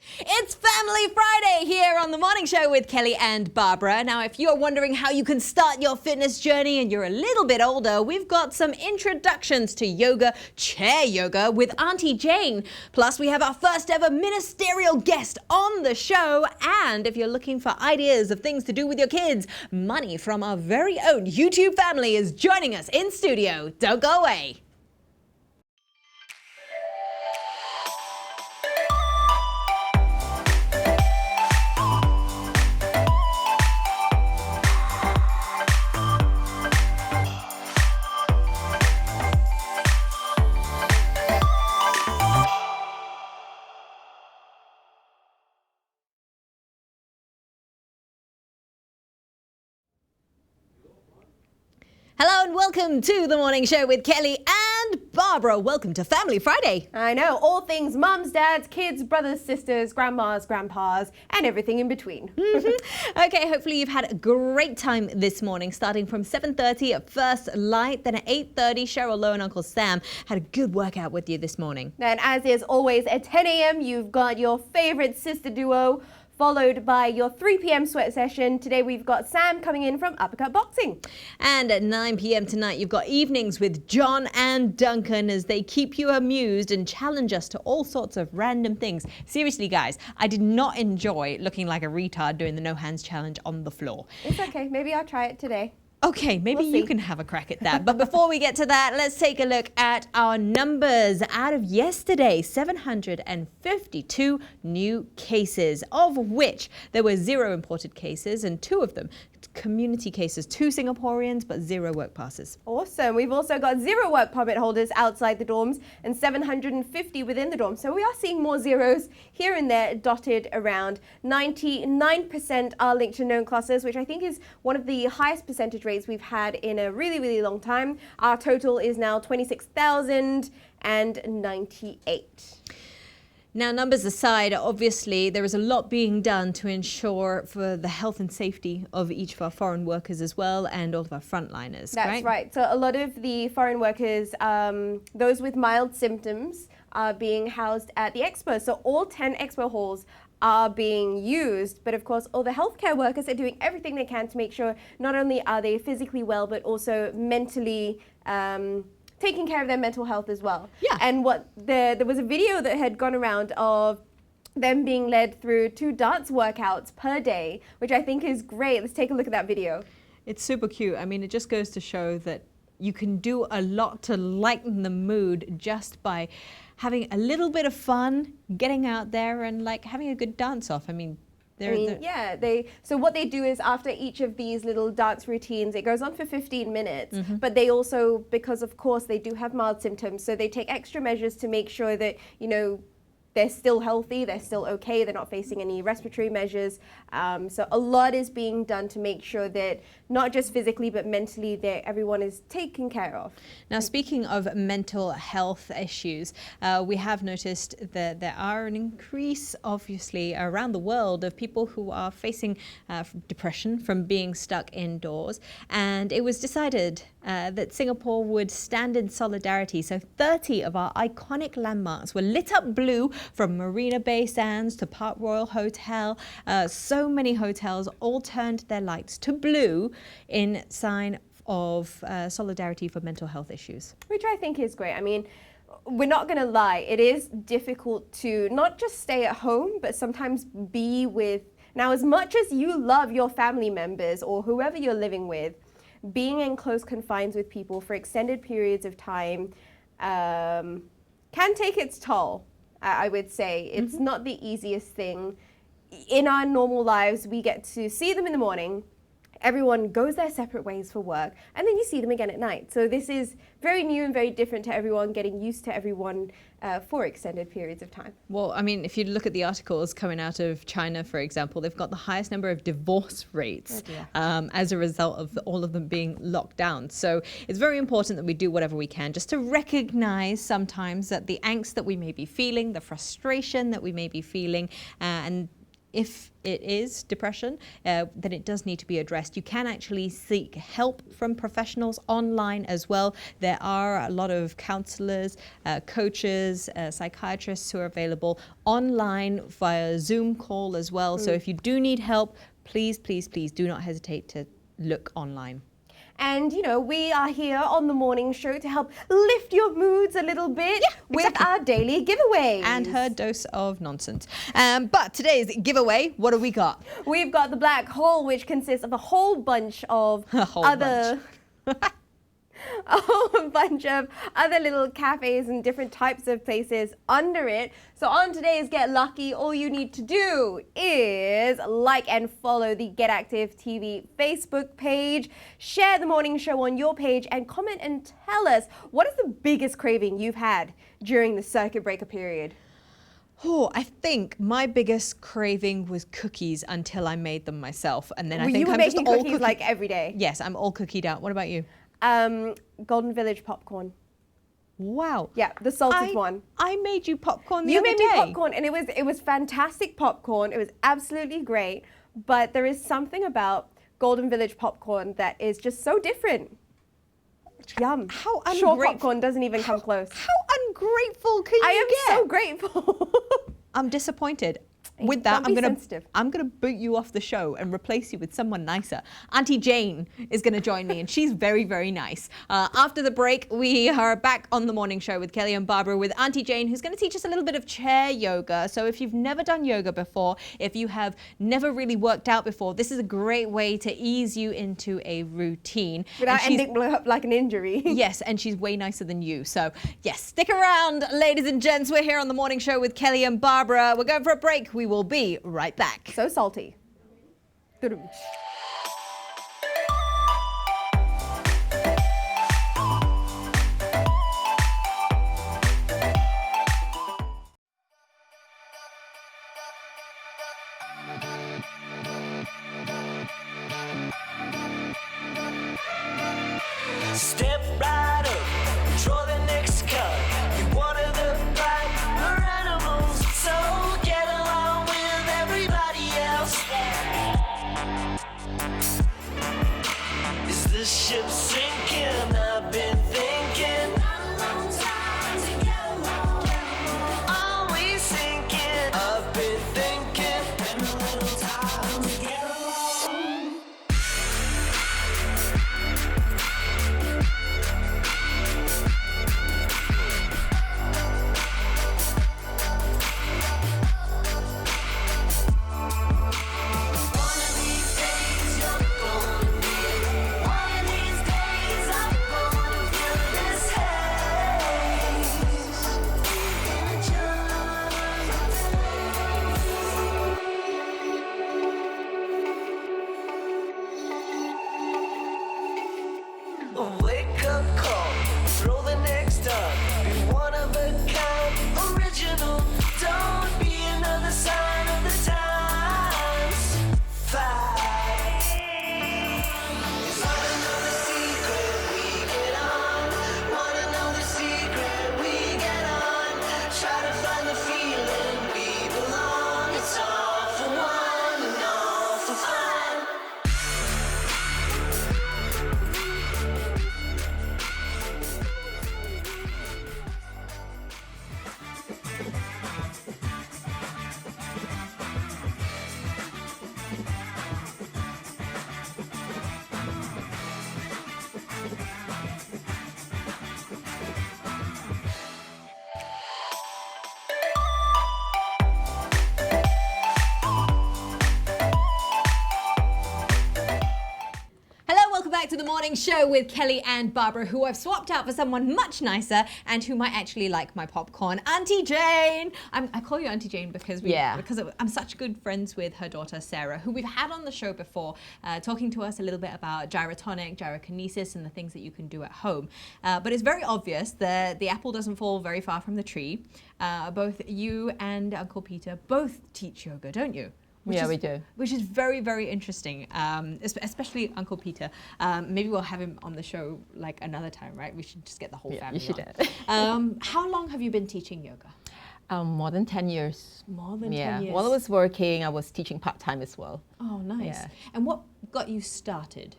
It's Family Friday here on The Morning Show with Kelly and Barbara. Now, if you're wondering how you can start your fitness journey and you're a little bit older, we've got some introductions to yoga, chair yoga with Aunty Jane. Plus, we have our first ever ministerial guest on the show. And if you're looking for ideas of things to do with your kids, Money from our very own YouTube family is joining us in studio. Don't go away. Hello and welcome to The Morning Show with Kelly and Barbara. Welcome to Family Friday. I know, all things mums, dads, kids, brothers, sisters, grandmas, grandpas, and everything in between. Okay, hopefully you've had a great time this morning, starting from 7:30 at First Light, then at 8:30, Cheryl Lowe and Uncle Sam had a good workout with you this morning. And as is always, at 10 a.m., you've got your favorite sister duo, followed by your 3 p.m. sweat session. Today we've got Sam coming in from Uppercut Boxing. And at 9 p.m. tonight, you've got evenings with John and Duncan as they keep you amused and challenge us to all sorts of random things. Seriously, guys, I did not enjoy looking like a retard doing the no hands challenge on the floor. It's okay. Maybe I'll try it today. Okay, maybe you can have a crack at that. But before we get to that, let's take a look at our numbers. Out of yesterday, 752 new cases, of which there were 0 imported cases and 2 of them community cases, 2 Singaporeans, but 0 work passes. Awesome. We've also got 0 work permit holders outside the dorms and 750 within the dorms. So we are seeing more zeros here and there dotted around. 99% are linked to known clusters, which I think is one of the highest percentage rates we've had in a really, really long time. Our total is now 26,098. Now, numbers aside, obviously, there is a lot being done to ensure for the health and safety of each of our foreign workers as well, and all of our frontliners. That's right. So a lot of the foreign workers, those with mild symptoms, are being housed at the expo. So all 10 expo halls are being used, but of course all the healthcare workers are doing everything they can to make sure not only are they physically well, but also mentally taking care of their mental health as well. Yeah. And there was a video that had gone around of them being led through 2 dance workouts per day, which I think is great. Let's take a look at that video. It's super cute. I mean, it just goes to show that you can do a lot to lighten the mood just by having a little bit of fun, getting out there and like having a good dance off. I mean, so what they do is after each of these little dance routines, it goes on for 15 minutes, but they also, because of course they do have mild symptoms, so they take extra measures to make sure that, you know, they're still healthy, they're still okay, they're not facing any respiratory measures. So a lot is being done to make sure that not just physically but mentally that everyone is taken care of. Now, speaking of mental health issues, we have noticed that there are an increase, obviously, around the world of people who are facing depression from being stuck indoors. And it was decided that Singapore would stand in solidarity. So 30 of our iconic landmarks were lit up blue, from Marina Bay Sands to Park Royal Hotel. So many hotels all turned their lights to blue in sign of solidarity for mental health issues. Which I think is great. I mean, we're not going to lie. It is difficult to not just stay at home, but sometimes be with... Now, as much as you love your family members or whoever you're living with, being in close confines with people for extended periods of time can take its toll. I would say it's not the easiest thing. In our normal lives, we get to see them in the morning. Everyone goes their separate ways for work, and then you see them again at night. So this is very new and very different to everyone, getting used to everyone for extended periods of time. Well, I mean, if you look at the articles coming out of China, for example, they've got the highest number of divorce rates as a result of all of them being locked down. So it's very important that we do whatever we can just to recognize sometimes that the angst that we may be feeling, the frustration that we may be feeling, and if it is depression, then it does need to be addressed. You can actually seek help from professionals online as well. There are a lot of counselors, coaches, psychiatrists who are available online via Zoom call as well. So if you do need help, please, please, please do not hesitate to look online. And, you know, we are here on the morning show to help lift your moods a little bit with our daily giveaways. And her dose of nonsense. But today's giveaway, what do we got? We've got the Black Hole, which consists of a whole bunch of a whole bunch of other little cafes and different types of places under it. So on today's Get Lucky, all you need to do is like and follow the Get Active TV Facebook page, share the morning show on your page, and comment and tell us what is the biggest craving you've had during the circuit breaker period. Oh, I think my biggest craving was cookies until I made them myself. And then I think you were I'm making just all cookies like every day. Yes, I'm all cookied out. What about you? Golden Village popcorn. Wow. Yeah, the salted one. I made you popcorn the other day. You made me popcorn, and it was fantastic popcorn. It was absolutely great. But there is something about Golden Village popcorn that is just so different. Yum. How ungrateful. Shore popcorn doesn't even come close. How ungrateful can you get? I am so grateful. I'm disappointed. With Don't that, be I'm gonna boot you off the show and replace you with someone nicer. Aunty Jane is gonna join me, and she's very, very nice. After the break, we are back on the morning show with Kelly and Barbara with Aunty Jane, who's gonna teach us a little bit of chair yoga. So if you've never done yoga before, if you have never really worked out before, this is a great way to ease you into a routine. Without ending up like an injury. Yes, and she's way nicer than you. So yes, stick around, ladies and gents. We're here on the morning show with Kelly and Barbara. We're going for a break. We will be right back. So salty. Step right up, draw the next card. You're one of the black animals, so get along with everybody else. Is this ship sinking? I've been thinking. Are we sinking? I've been thinking. Been a little time to get along. Wake up call, throw the next up. Be one of a kind, original. Don't be another sign of the times. Fight. Wanna know the secret? We get on. Wanna know the secret? We get on. Try to find the feeling we belong. It's all for one and all for fun. Back to the morning show with Kelly and Barbara, who I've swapped out for someone much nicer and who might actually like my popcorn. Aunty Jane. I call you Aunty Jane because I'm such good friends with her daughter Sarah, who we've had on the show before, talking to us a little bit about gyrotonic, gyrokinesis, and the things that you can do at home. But it's very obvious that the apple doesn't fall very far from the tree. Both you and Uncle Peter both teach yoga, don't you? We do. Which is very, very interesting, especially Uncle Peter. Maybe we'll have him on the show like another time, right? We should just get the whole family you should. on. How long have you been teaching yoga? More than 10 years. More than Yeah. 10 years. While I was working, I was teaching part-time as well. Oh, nice. Yeah. And what got you started?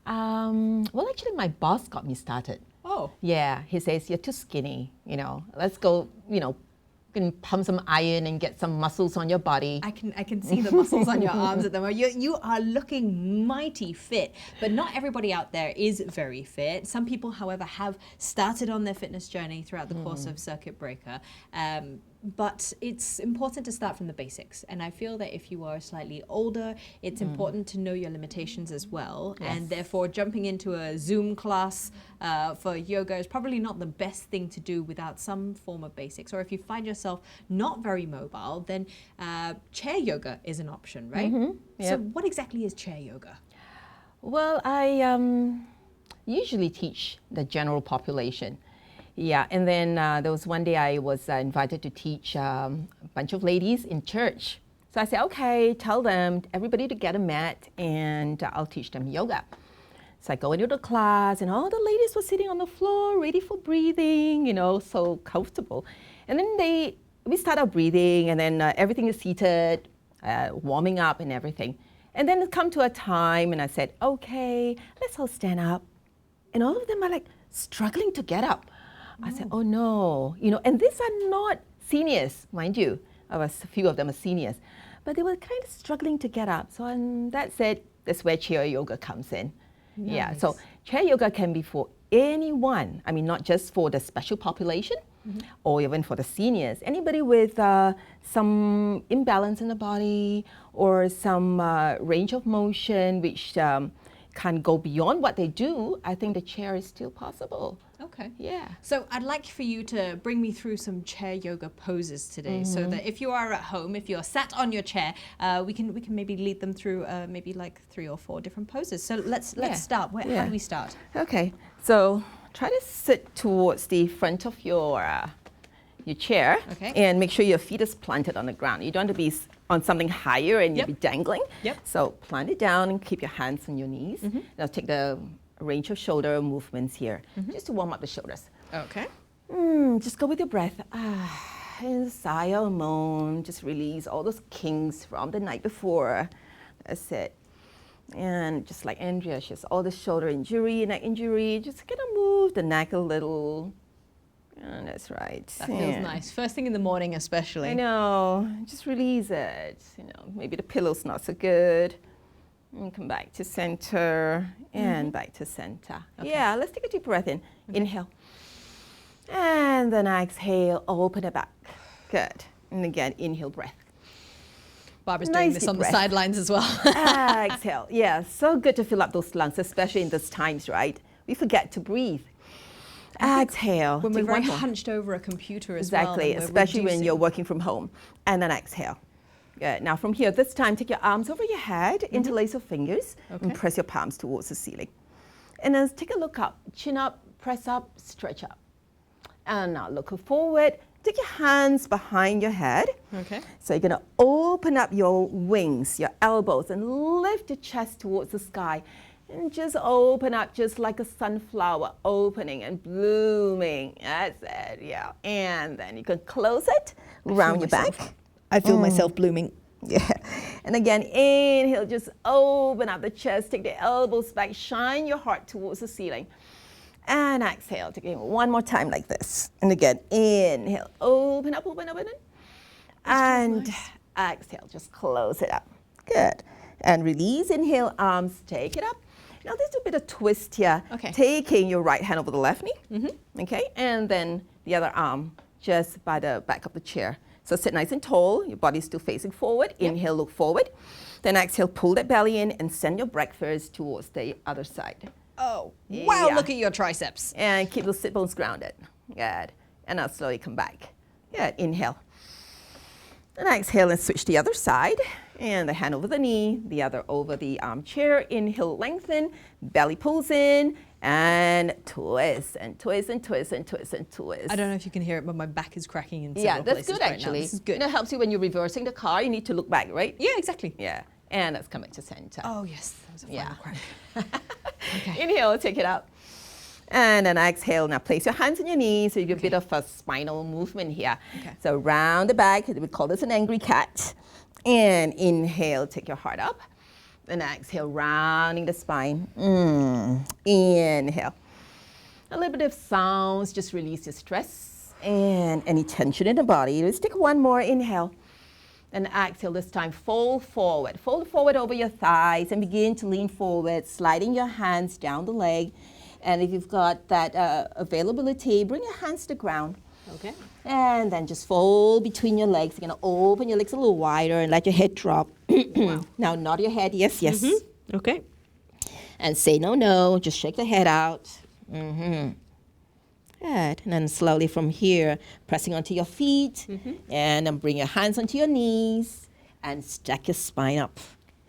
Well, actually, my boss got me started. Oh. Yeah, he says, you're too skinny, let's go, and pump some iron and get some muscles on your body. I can see the muscles on your arms at the moment. You are looking mighty fit, but not everybody out there is very fit. Some people, however, have started on their fitness journey throughout the course of Circuit Breaker. But it's important to start from the basics. And I feel that if you are slightly older, it's important to know your limitations as well. Yes. And therefore, jumping into a Zoom class for yoga is probably not the best thing to do without some form of basics. Or if you find yourself not very mobile, then chair yoga is an option, right? So Yep. what exactly is chair yoga? Well, I usually teach the general population. Yeah, and then there was one day I was invited to teach a bunch of ladies in church. So I said, okay, tell them, everybody to get a mat and I'll teach them yoga. So I go into the class and all the ladies were sitting on the floor, ready for breathing, so comfortable. And then we start our breathing and then everything is seated, warming up and everything. And then it come to a time and I said, okay, let's all stand up. And all of them are like struggling to get up. I said, oh no, and these are not seniors, mind you. A few of them are seniors, but they were kind of struggling to get up. So that said, that's where chair yoga comes in. Nice. Yeah, so chair yoga can be for anyone. I mean, not just for the special population or even for the seniors. Anybody with some imbalance in the body or some range of motion which can go beyond what they do, I think the chair is still possible. Okay. Yeah. So I'd like for you to bring me through some chair yoga poses today, so that if you are at home, if you're sat on your chair, we can maybe lead them through maybe like 3 or 4 different poses. So let's start. How do we start? Okay. So try to sit towards the front of your chair, Okay. and make sure your feet is planted on the ground. You don't want to be on something higher and Yep. you'll be dangling. Yep. So plant it down and keep your hands on your knees. Now take the range of shoulder movements here, just to warm up the shoulders. Okay. Just go with your breath. And sigh or moan. Just release all those kinks from the night before. That's it. And just like Andrea, she has all the shoulder injury, neck injury. Just kind of move the neck a little. And that's right. That feels nice. First thing in the morning, especially. I know. Just release it. Maybe the pillow's not so good. And come back to center and back to center. Okay. Yeah, let's take a deep breath in. Inhale. And then exhale, open it back. Good. And again, inhale, breath. Barbara's Nice doing this deep on the breath. sidelines as well. Exhale. Yeah, so good to fill up those lungs, especially in these times, right? We forget to breathe. Exhale. When we're Take very one more. hunched over a computer as well. Exactly, then we're especially when reducing. you're working from home. And then exhale. Good. Now from here, this time, take your arms over your head, interlace your fingers, and Okay. press your palms towards the ceiling. And then take a look up, chin up, press up, stretch up. And now look forward. Take your hands behind your head. Okay. So you're gonna open up your wings, your elbows, and lift your chest towards the sky. And just open up just like a sunflower, opening and blooming. That's it, yeah. And then you can close it around your back. I feel myself blooming. Yeah. And again, inhale, just open up the chest, take the elbows back, shine your heart towards the ceiling. And exhale, take it one more time like this. And again, inhale, open up, open up, open up. And exhale, just close it up. Good. And release, inhale, arms, take it up. Now there's a bit of twist here. Okay. Taking your right hand over the left knee. Okay. And then the other arm just by the back of the chair. So sit nice and tall, your body's still facing forward. Inhale, look forward. Then exhale, pull that belly in and send your breakfast towards the other side. Oh, wow, Yeah. look at your triceps. And keep those sit bones grounded. Good. And now slowly come back. Good. Inhale. And exhale and switch the other side. And the hand over the knee, the other over the armchair. Inhale, lengthen, belly pulls in, and twist, and twist, and twist, and twist, and twist. I don't know if you can hear it, but my back is cracking in Yeah, several that's places good right now. actually. This is good. It helps you when you're reversing the car. You need to look back, right? Yeah, exactly. Yeah. And let's come back to center. Oh, yes, that was a final Yeah. crack. Okay. Inhale, take it up. And then exhale. Now place your hands on your knees so you get a bit of a spinal movement here. Okay. So round the back, we call this an angry cat. And inhale, take your heart up. And exhale, rounding the spine. Inhale. A little bit of sounds, just release your stress and any tension in the body. Let's take one more inhale. And exhale this time, fold forward. Fold forward over your thighs and begin to lean forward, sliding your hands down the leg. And if you've got that availability, bring your hands to the ground. Okay. And then just fold between your legs. You're gonna open your legs a little wider and let your head drop. Wow. Now nod your head, yes, yes. Okay. And say no, no, just shake the head out. Good. And then slowly from here, pressing onto your feet. And then bring your hands onto your knees and stack your spine up.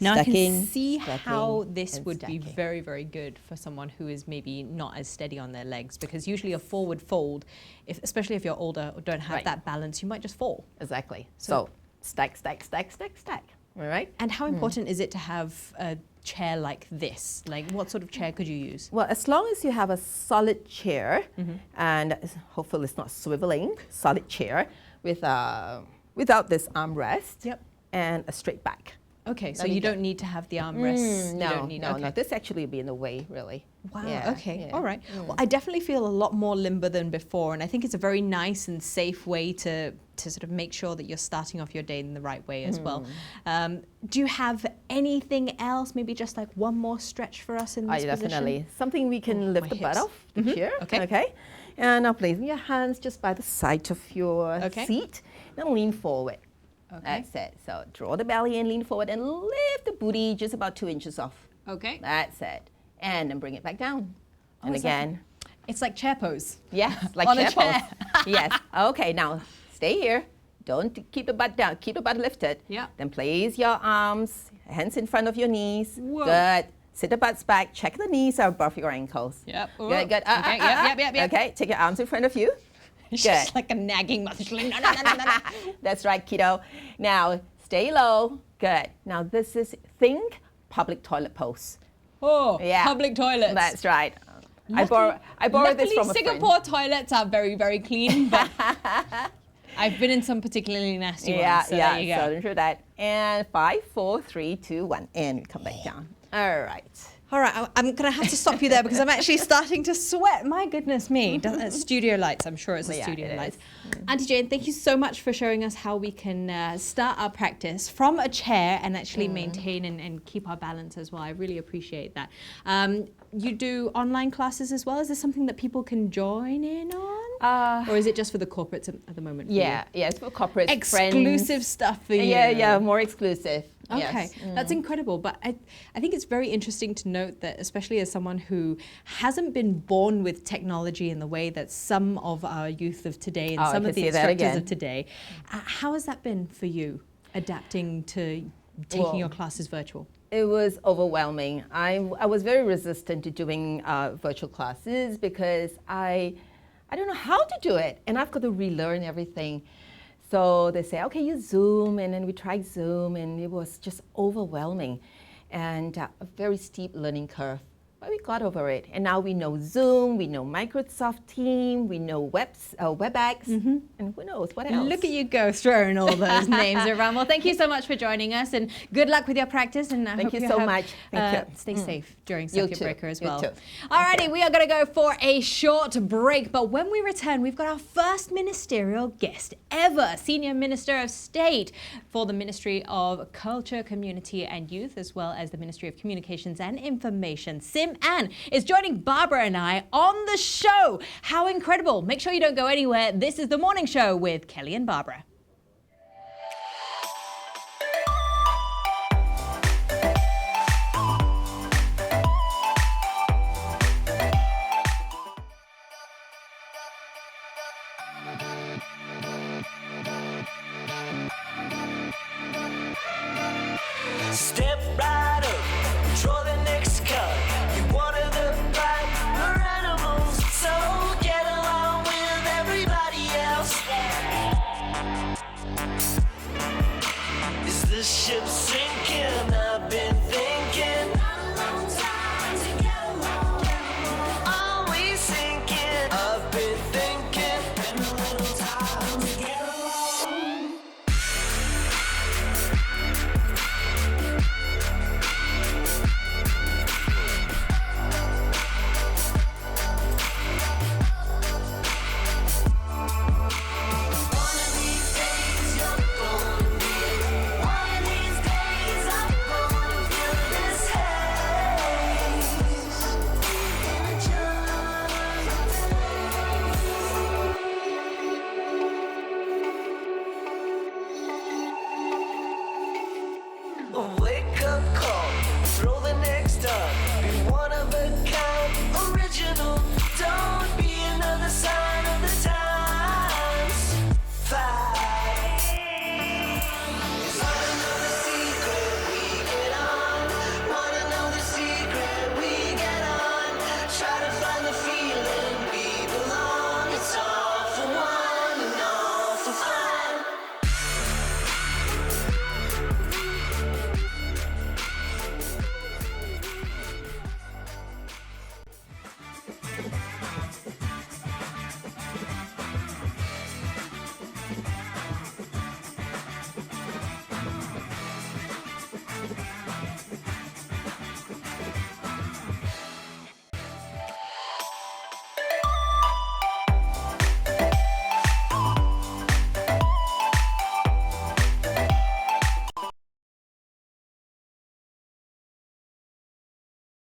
Now I Stacking, can see how stacking, this and would be stacking. very, very good for someone who is maybe not as steady on their legs, because usually a forward fold, especially if you're older or don't have Right. that balance, you might just fall. Exactly. So stack, stack, stack, stack, stack. All right? And how important is it to have a chair like this? Like, what sort of chair could you use? Well, as long as you have a solid chair, and hopefully it's not swiveling, solid chair with without this armrest Yep. and a straight back. Okay, so That'll you be don't need to have the armrests. You No, don't need, no, okay. no. This actually would be in the way, really. Wow, Yeah, okay, yeah. all right. Well, I definitely feel a lot more limber than before, and I think it's a very nice and safe way to sort of make sure that you're starting off your day in the right way as well. Do you have anything else, maybe just like one more stretch for us in this position? Definitely. Something we can lift my the butt hips. off the chair. Okay. Okay. And now placing your hands just by the side of your Okay. seat. Then lean forward. Okay. That's it. So draw the belly in, lean forward, and lift the booty just about 2 inches off. Okay. That's it. And then bring it back down. And is that- again. It's like chair pose. Yes, like On a chair pose. chair. Yes. Okay, now stay here. Don't keep the butt down. Keep the butt lifted. Yeah. Then place your arms, hands in front of your knees. Whoa. Good. Sit the butts back. Check the knees are above your ankles. Yep. Good, good. Okay, yep. Okay, take your arms in front of you. It's Good. just like a nagging mother. She's like, no, no, no, no, no. That's right, kiddo. Now, stay low. Good. Now, this is think public toilet pose. Oh, Yeah. public toilets. That's right. I borrowed this from a Singapore toilets are very, very clean, but I've been in some particularly nasty friend. Yeah, ones. So yeah. there you go. So don't do that. And 5, 4, 3, 2, 1. And come back down. All right. All right, I'm going to have to stop you there because I'm actually starting to sweat. My goodness me. Studio lights, I'm sure it's the Yeah, studio it lights. is. Aunty Jane, thank you so much for showing us how we can start our practice from a chair and actually maintain and keep our balance as well. I really appreciate that. You do online classes as well. Is this something that people can join in on? Or is it just for the corporates at the moment? for you? Yeah, it's for corporate Exclusive friends. stuff for you. Yeah, more exclusive. Okay, Yes. that's incredible. But I think it's very interesting to note that, especially as someone who hasn't been born with technology in the way that some of our youth of today and Oh, I some can of the see that instructors again. of today, how has that been for you, adapting to taking Well, your classes virtual? It was overwhelming. I was very resistant to doing virtual classes because I don't know how to do it, and I've got to relearn everything. So they say, okay, you Zoom, and then we tried Zoom, and it was just overwhelming and a very steep learning curve. But we got over it, and now we know Zoom, we know Microsoft Teams, we know WebEx, and who knows what else. Look at you go, throwing all those names around. Well, thank you so much for joining us, and good luck with your practice. And I Thank hope you so have, much. Thank you. Stay safe during You circuit too. breaker as You well. too. Alrighty, we are going to go for a short break, but when we return, we've got our first ministerial guest ever, Senior Minister of State for the Ministry of Culture, Community and Youth, as well as the Ministry of Communications and Information. Sim Ann is joining Barbara and I on the show. How incredible. Make sure you don't go anywhere. This is The Morning Show with Kelly and Barbara. Step right up, draw the next card. You one of the pack, we're animals, so get along with everybody else.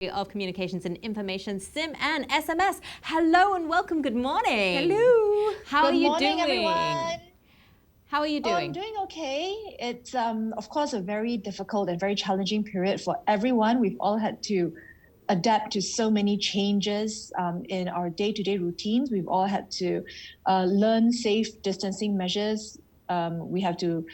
of Communications and Information, SIM and SMS. Hello and welcome. Good morning. Hello. How are Good you morning, doing? everyone. How are you Oh, I'm doing? doing okay. It's of course a very difficult and very challenging period for everyone. We've all had to adapt to so many changes in our day-to-day routines. We've all had to learn safe distancing measures. We have to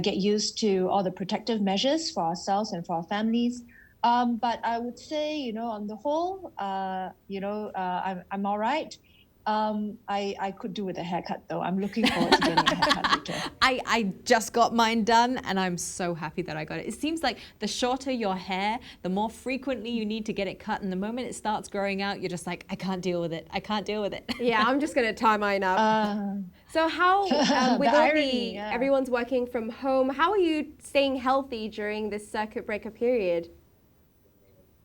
get used to all the protective measures for ourselves and for our families. But I would say, on the whole, I'm all right. I could do with a haircut though. I'm looking forward to getting a haircut later. I just got mine done and I'm so happy that I got it. It seems like the shorter your hair, the more frequently you need to get it cut. And the moment it starts growing out, you're just like, I can't deal with it. I can't deal with it. Yeah, I'm just going to tie mine up. So how, with The all irony, yeah. everyone's working from home, how are you staying healthy during this circuit breaker period?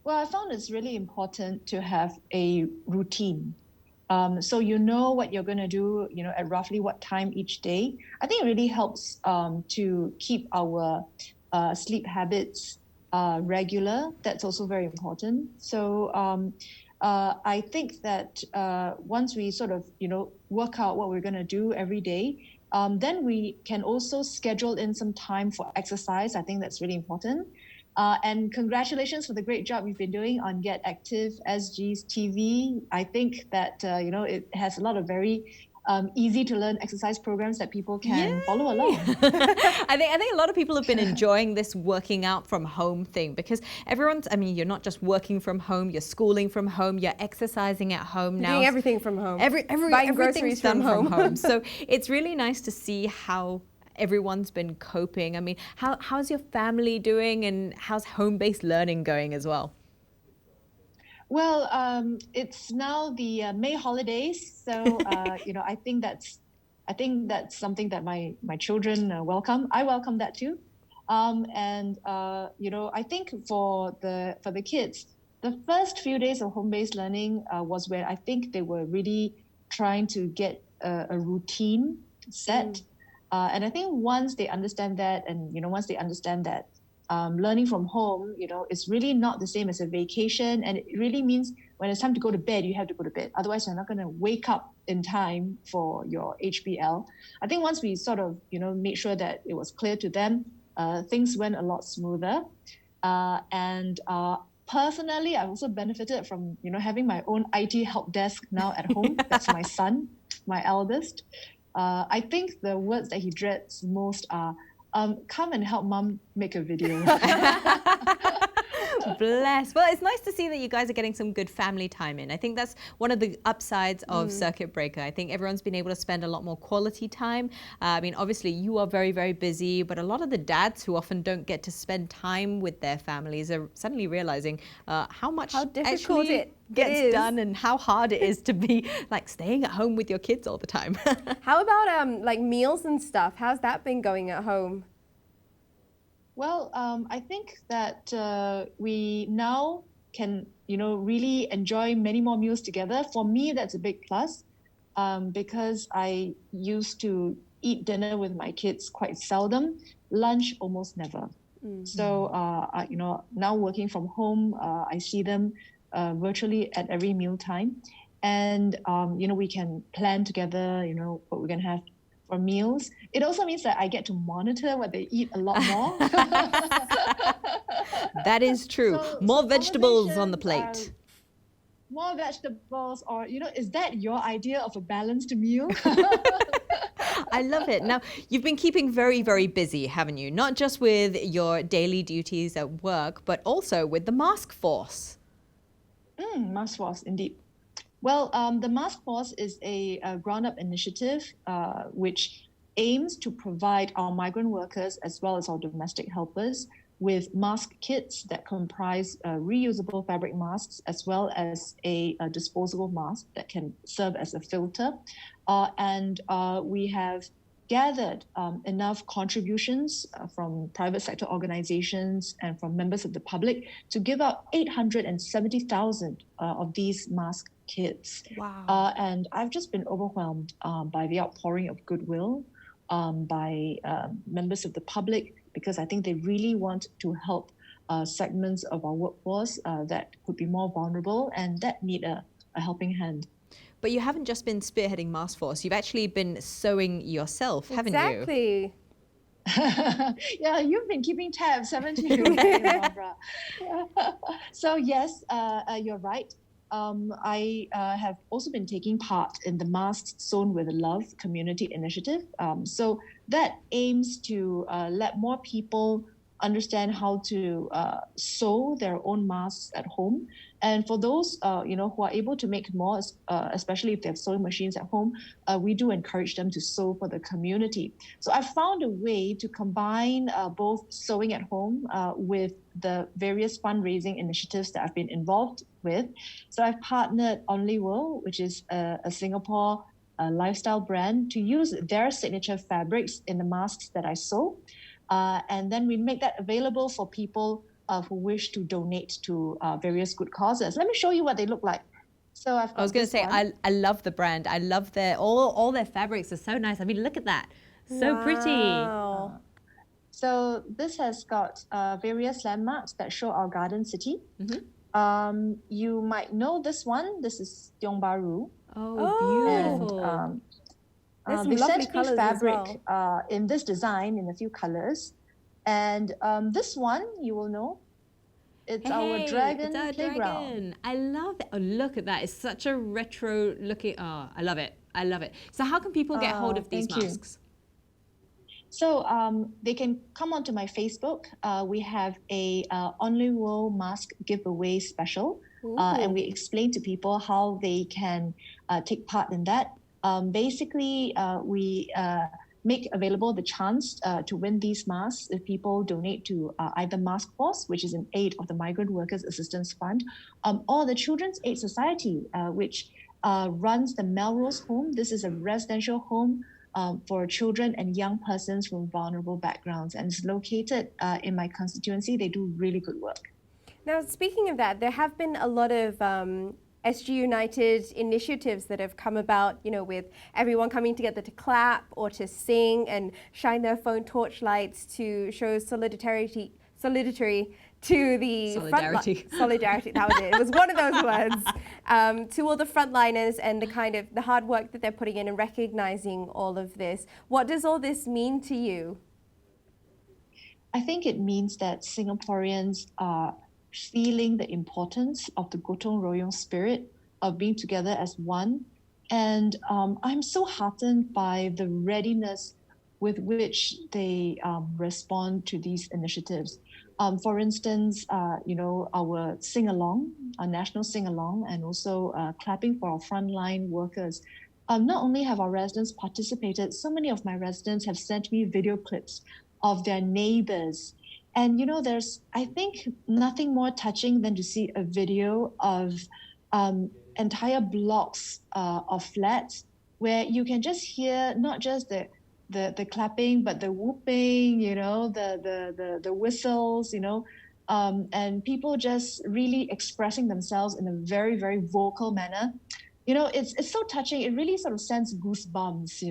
Well, I found it's really important to have a routine. So you know what you're going to do, at roughly what time each day. I think it really helps to keep our sleep habits regular. That's also very important. So I think that once we sort of, work out what we're going to do every day, then we can also schedule in some time for exercise. I think that's really important. And congratulations for the great job you've been doing on Get Active SG's TV. I think that, it has a lot of very easy to learn exercise programs that people can follow along. I think a lot of people have been enjoying this working out from home thing because you're not just working from home, you're schooling from home, you're exercising at home now. Doing everything from home. Buying groceries everything's done from from home. So it's really nice to see how everyone's been coping. I mean, how's your family doing and how's home-based learning going as well? Well, it's now the May holidays, so I think that's something that my children welcome. I welcome that too, I think for the kids, the first few days of home-based learning was where I think they were really trying to get a routine set. And I think once they understand that, and once they understand that learning from home, is really not the same as a vacation, and it really means when it's time to go to bed, you have to go to bed. Otherwise, you're not going to wake up in time for your HBL. I think once we sort of, made sure that it was clear to them, things went a lot smoother. Personally, I've also benefited from, having my own IT help desk now at home. That's my son, my eldest. I think the words that he dreads most are, come and help mom make a video. Bless. Well, it's nice to see that you guys are getting some good family time in. I think that's one of the upsides of Circuit Breaker. I think everyone's been able to spend a lot more quality time. Obviously you are very, very busy, but a lot of the dads who often don't get to spend time with their families are suddenly realizing how difficult it gets done and how hard it is to be like staying at home with your kids all the time. How about like meals and stuff? How's that been going at home? Well, I think that we now can, really enjoy many more meals together. For me, that's a big plus because I used to eat dinner with my kids quite seldom, lunch almost never. So, now working from home, I see them virtually at every meal time. And, we can plan together, what we're going to have for meals. It also means that I get to monitor what they eat a lot more. That is true. More vegetables on the conversations, plate. More vegetables, or, is that your idea of a balanced meal? I love it. Now, you've been keeping very, very busy, haven't you? Not just with your daily duties at work, but also with the Mask Force. Mask Force, indeed. Well, the Mask Force is a ground-up initiative which aims to provide our migrant workers as well as our domestic helpers with mask kits that comprise reusable fabric masks as well as a disposable mask that can serve as a filter. We have gathered enough contributions from private sector organizations and from members of the public to give out 870,000 of these mask kits. Wow. And I've just been overwhelmed by the outpouring of goodwill by members of the public, because I think they really want to help segments of our workforce that could be more vulnerable and that need a helping hand. But you haven't just been spearheading Mask Force, you've actually been sewing yourself, haven't you? Exactly. Yeah, you've been keeping tabs, haven't you, Barbara? So yes, you're right. I have also been taking part in the Masks Sewn with Love community initiative. So that aims to let more people understand how to sew their own masks at home. And for those who are able to make more, especially if they have sewing machines at home, we do encourage them to sew for the community. So I found a way to combine both sewing at home with the various fundraising initiatives that I've been involved with. So I've partnered Only World, which is a Singapore lifestyle brand, to use their signature fabrics in the masks that I sew. And then we make that available for people who wish to donate to various good causes. Let me show you what they look like. So I was going to say, I love the brand. I love their all their fabrics are so nice. I mean, look at that, so pretty. Wow. So this has got various landmarks that show our garden city. You might know this one. This is Tiong Bahru. Oh, beautiful. And There's some they lovely sent me colours as fabric in this design in a few colors. And this one you will know. It's our dragon playground. Dragon. I love it. Oh, look at that. It's such a retro looking. Oh, I love it. I love it. So how can people get hold of these thank you. masks? So they can come onto my Facebook. We have a Only World mask giveaway special. And we explain to people how they can take part in that. Basically, we make available the chance to win these masks if people donate to either Mask Force, which is in aid of the Migrant Workers Assistance Fund, or the Children's Aid Society, which runs the Melrose Home. This is a residential home for children and young persons from vulnerable backgrounds, and it's located in my constituency. They do really good work. Now, speaking of that, there have been a lot of SG United initiatives that have come about, with everyone coming together to clap or to sing and shine their phone torchlights to show solidarity to the solidarity. That was it. It was one of those words to all the frontliners and the hard work that they're putting in and recognizing all of this. What does all this mean to you? I think it means that Singaporeans are feeling the importance of the Gotong Royong spirit of being together as one. And I'm so heartened by the readiness with which they respond to these initiatives. For instance, our sing-along, our national sing-along, and also clapping for our frontline workers. Not only have our residents participated, so many of my residents have sent me video clips of their neighbors. And there's, I think, nothing more touching than to see a video of entire blocks of flats where you can just hear not just the clapping, but the whooping, the whistles, and people just really expressing themselves in a very, very vocal manner. It's so touching. It really sort of sends goosebumps,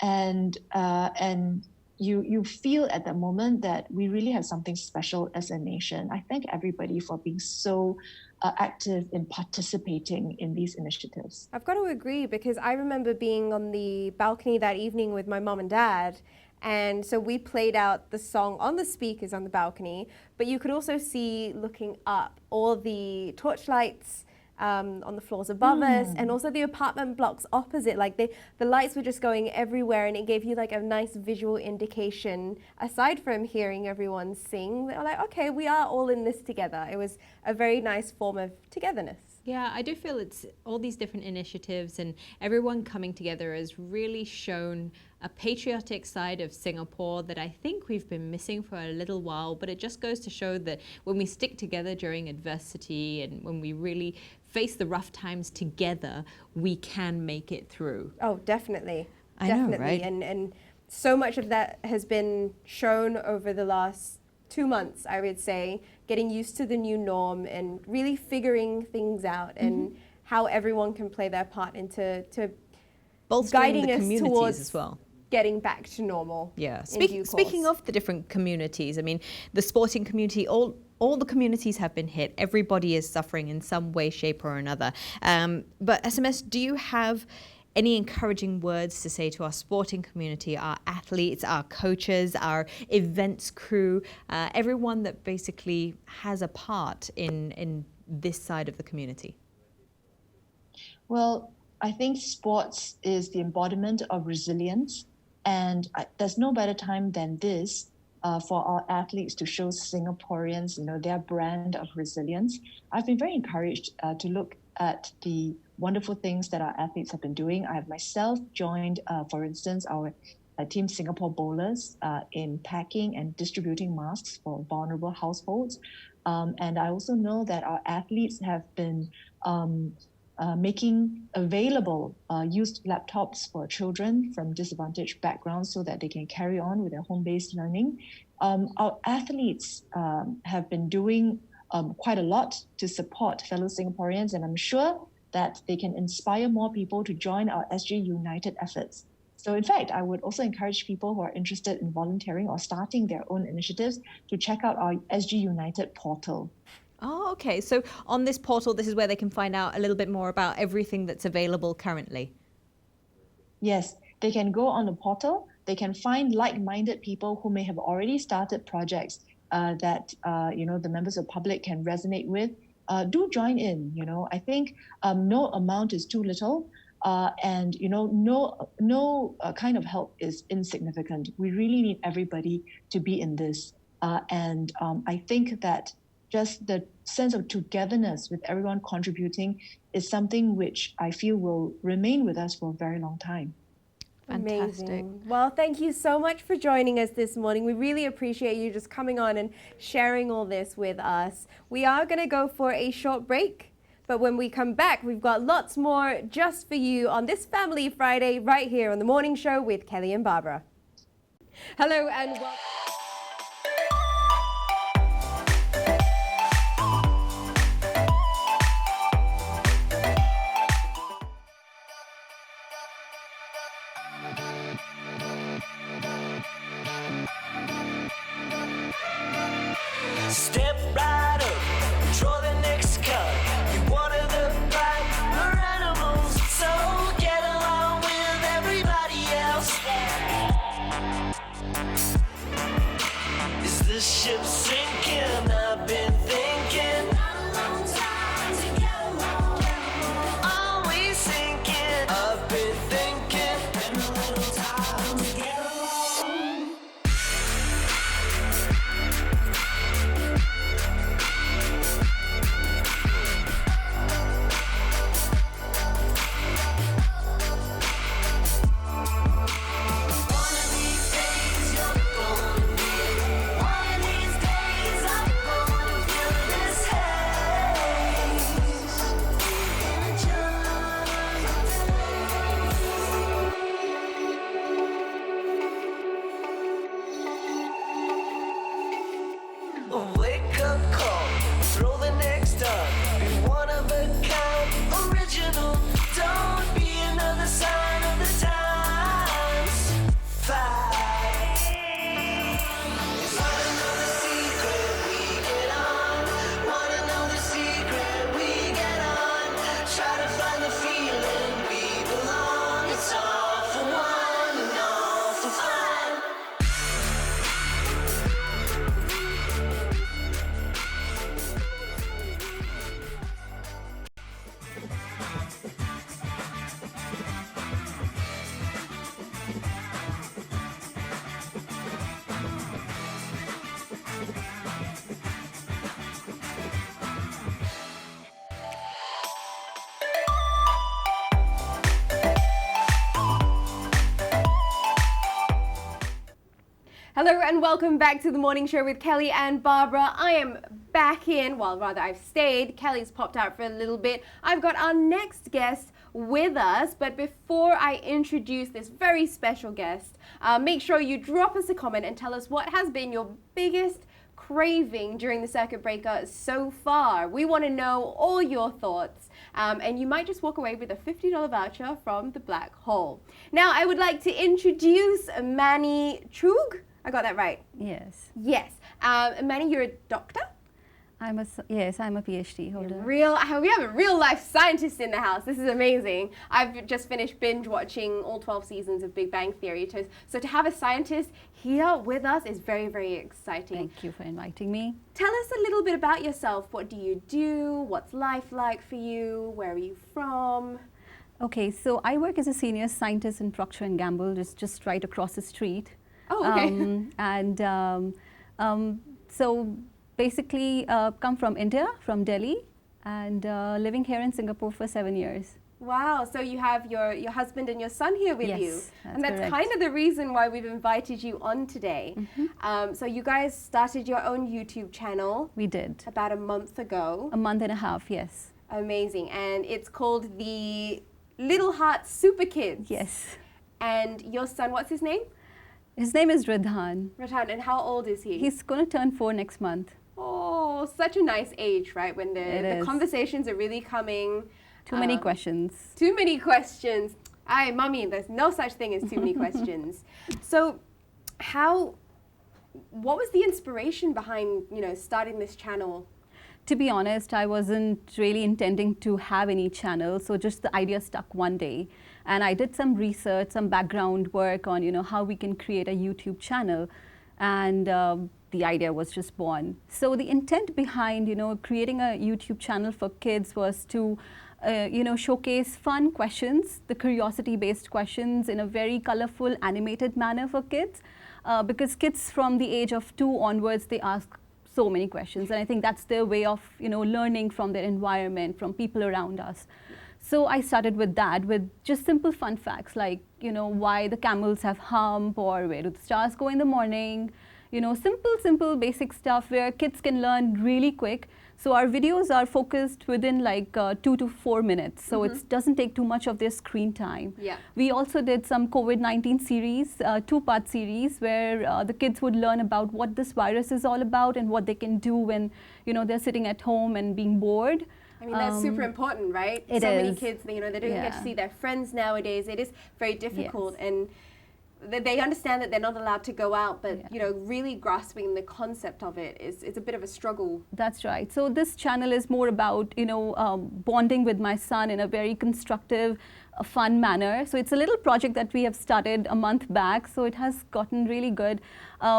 and you feel at that moment that we really have something special as a nation. I thank everybody for being so active in participating in these initiatives. I've got to agree, because I remember being on the balcony that evening with my mom and dad. And so we played out the song on the speakers on the balcony, but you could also see, looking up, all the torchlights on the floors above us, and also the apartment blocks opposite. Like the lights were just going everywhere, and it gave you like a nice visual indication, aside from hearing everyone sing. They were like, okay, we are all in this together. It was a very nice form of togetherness. Yeah, I do feel it's all these different initiatives and everyone coming together has really shown a patriotic side of Singapore that I think we've been missing for a little while. But it just goes to show that when we stick together during adversity and when we really face the rough times together, we can make it through. Oh, definitely. I know, Definitely. right? And so much of that has been shown over the last 2 months, I would say, getting used to the new norm and really figuring things out and how everyone can play their part into Bolstering guiding the us communities towards as well. getting back to normal. Yeah. in due course. Speaking of the different communities, I mean, the sporting community, all the communities have been hit. Everybody is suffering in some way, shape, or another. But SMS, do you have any encouraging words to say to our sporting community, our athletes, our coaches, our events crew, everyone that basically has a part in this side of the community? Well, I think sports is the embodiment of resilience, and there's no better time than this for our athletes to show Singaporeans, their brand of resilience. I've been very encouraged to look at the wonderful things that our athletes have been doing. I have myself joined, for instance, our Team Singapore bowlers in packing and distributing masks for vulnerable households. And I also know that our athletes have been making available used laptops for children from disadvantaged backgrounds so that they can carry on with their home-based learning. Our athletes have been doing quite a lot to support fellow Singaporeans, and I'm sure that they can inspire more people to join our SG United efforts. So in fact, I would also encourage people who are interested in volunteering or starting their own initiatives to check out our SG United portal. Oh, okay. So on this portal, this is where they can find out a little bit more about everything that's available currently. Yes, they can go on the portal. They can find like-minded people who may have already started projects that the members of the public can resonate with. Do join in. I think no amount is too little, and no kind of help is insignificant. We really need everybody to be in this, and I think that just the sense of togetherness with everyone contributing is something which I feel will remain with us for a very long time. Fantastic. Amazing. Well, thank you so much for joining us this morning. We really appreciate you just coming on and sharing all this with us. We are going to go for a short break, but when we come back, we've got lots more just for you on this Family Friday right here on The Morning Show with Kelly and Barbara. Hello and welcome. Step right up, draw the next card. You're one of the pack, animals, so get along with everybody else. Is this ship sinking? I've been thinking. Always sinking. I've been thinking. Been a little time to get along. Wake up call, throw the next up. Be one of a kind, original. Don't be another sign of the times. Fight. Wanna know the secret? We get on. Wanna know the secret? We get on. Try to find the feeling we belong. It's all for one and all for fun. Hello and welcome back to The Morning Show with Kelly and Barbara. I am back in, well, rather I've stayed. Kelly's popped out for a little bit. I've got our next guest with us, but before I introduce this very special guest, make sure you drop us a comment and tell us what has been your biggest craving during the circuit breaker so far. We want to know all your thoughts. and you might just walk away with a $50 voucher from the Blackhole. Now, I would like to introduce Manny Chug. I got that right? Yes. Yes. Manny, you're a doctor? Yes, I'm a PhD holder. We have a real life scientist in the house. This is amazing. I've just finished binge watching all 12 seasons of Big Bang Theory. So to have a scientist here with us is very, very exciting. Thank you for inviting me. Tell us a little bit about yourself. What do you do? What's life like for you? Where are you from? Okay, so I work as a senior scientist in Procter & Gamble, just right across the street. Oh, okay. So basically come from India, from Delhi, and living here in Singapore for 7 years. Wow, so you have your husband and your son here with you. Yes, that's and that's correct. kind of the reason why we've invited you on today. So you guys started your own YouTube channel We did. about a month ago. A month and a half, yes. Amazing. And it's called the Little Heart Super Kids. Yes. And your son, what's his name? His name is Radhan. Ratan. And how old is he? He's going to turn 4 next month. Oh, such a nice age, right? When It the is. conversations are really coming. Too many questions. Too many questions. Aye, mummy, there's no such thing as too many questions. So what was the inspiration behind, starting this channel? To be honest, I wasn't really intending to have any channel, so just the idea stuck one day. And I did some research, some background work on, how we can create a YouTube channel. And the idea was just born. So the intent behind, creating a YouTube channel for kids was to, showcase fun questions, the curiosity-based questions in a very colorful, animated manner for kids. Because kids from the age of 2 onwards, they ask so many questions. And I think that's their way of, learning from their environment, from people around us. So I started with that, with just simple fun facts like, why the camels have hump, or where do the stars go in the morning. Simple, basic stuff where kids can learn really quick. So our videos are focused within like 2 to 4 minutes. So it doesn't take too much of their screen time. Yeah. We also did some COVID-19 series, 2-part series, where the kids would learn about what this virus is all about and what they can do when, they're sitting at home and being bored. I mean, that's super important, right? It so many is. kids, they don't get to Yeah. see their friends nowadays. It is very difficult. Yes. And they understand that they're not allowed to go out, but, Yeah. really grasping the concept of it is a bit of a struggle. That's right. So this channel is more about, bonding with my son in a very constructive, fun manner. So it's a little project that we have started a month back. So it has gotten really good.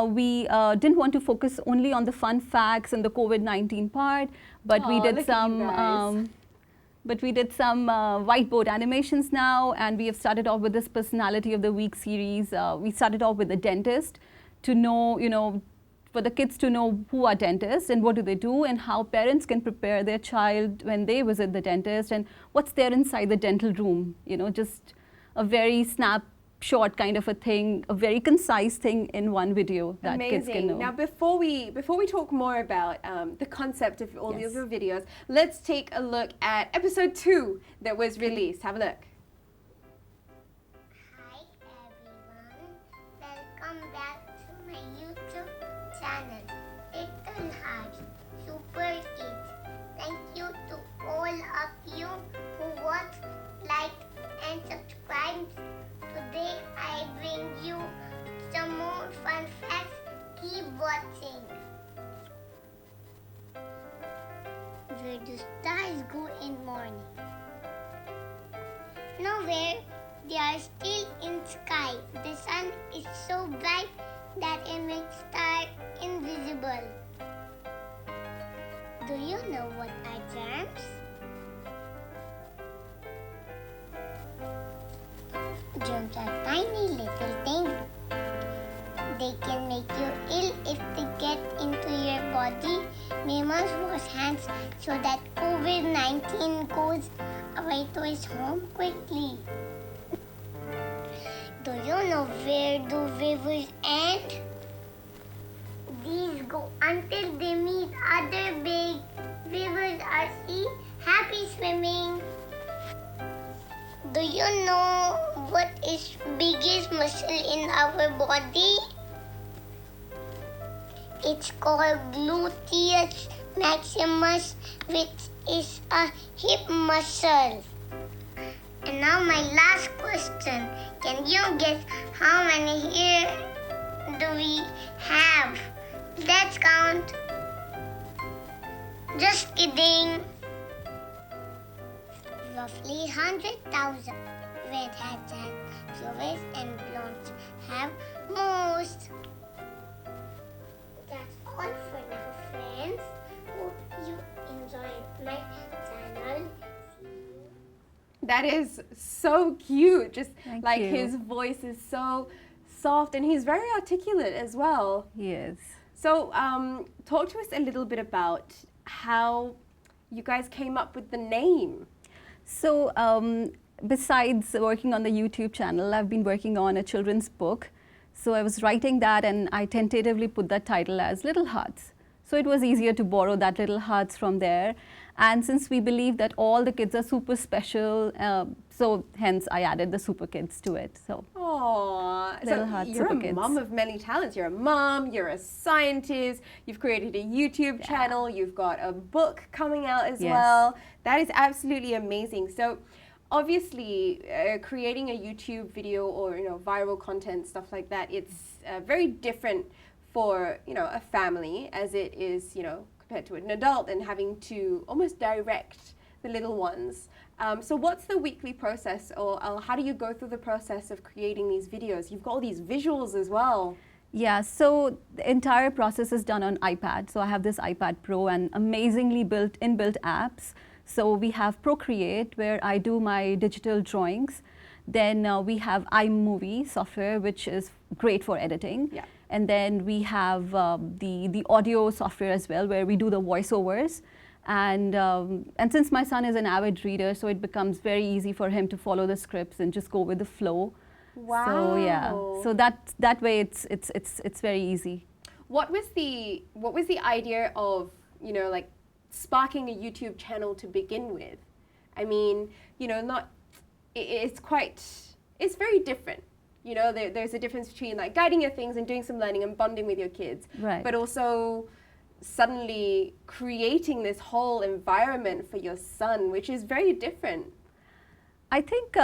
We didn't want to focus only on the fun facts and the COVID-19 part, but we Aw, did look at you some. guys. But we did some whiteboard animations now, and we have started off with this Personality of the Week series. We started off with a dentist to know, for the kids to know who are dentists and what do they do, and how parents can prepare their child when they visit the dentist, and what's there inside the dental room. Just a very snapshot kind of a thing, a very concise thing in one video that kids can know. Now, before we talk more about the concept of all Yes. of your videos, let's take a look at episode 2 that was released. Have a look. Hi everyone, welcome back to my YouTube channel, Little Hearts Super Kids. Thank you to all of you who watch, like and subscribe. Today I bring you some more fun facts. Keep watching. Where do stars go in morning? Nowhere. They are still in sky. The sun is so bright that it makes stars invisible. Do you know what are germs? Germs are tiny little things. They can make you ill if they get into your body. We must wash hands so that COVID-19 goes away to its home quickly. Do you know where do rivers end? These go until they meet other big rivers or sea. Happy swimming! Do you know what is biggest muscle in our body? It's called gluteus maximus, which is a hip muscle. And now my last question. Can you guess how many here do we have? Let's count. Just kidding. Roughly 100,000 redheads and plovers and blondes have most. That's all for now, friends. Hope you enjoyed my channel. That is so cute. Just Thank like you. his voice is so soft and he's very articulate as well. Yes. So talk to us a little bit about how you guys came up with the name. So besides working on the YouTube channel, I've been working on a children's book. So I was writing that and I tentatively put that title as Little Hearts. So it was easier to borrow that Little Hearts from there. And since we believe that all the kids are super special, so hence I added the super kids to it. So Aww. Little Hearts, you're Super a Kids. mom of many talents. You're a mom, you're a scientist, you've created a YouTube channel, you've got a book coming out as Yes. well. That is absolutely amazing. So obviously creating a YouTube video or viral content, stuff like that, it's very different for a family as it is compared to an adult and having to almost direct the little ones. So what's the weekly process or how do you go through the process of creating these videos? You've got all these visuals as well. yeah, so the entire process is done on iPad. So I have this iPad Pro and amazingly inbuilt apps. So we have Procreate where I do my digital drawings. Then we have iMovie software, which is great for editing. Yeah. And then we have the audio software as well, where we do the voiceovers. And since my son is an avid reader, so it becomes very easy for him to follow the scripts and just go with the flow. Wow. So yeah, so that way it's very easy. What was the idea of like sparking a YouTube channel to begin with? I mean, it's very different. There's a difference between like guiding your things and doing some learning and bonding with your kids. Right. But also suddenly creating this whole environment for your son, which is very different. I think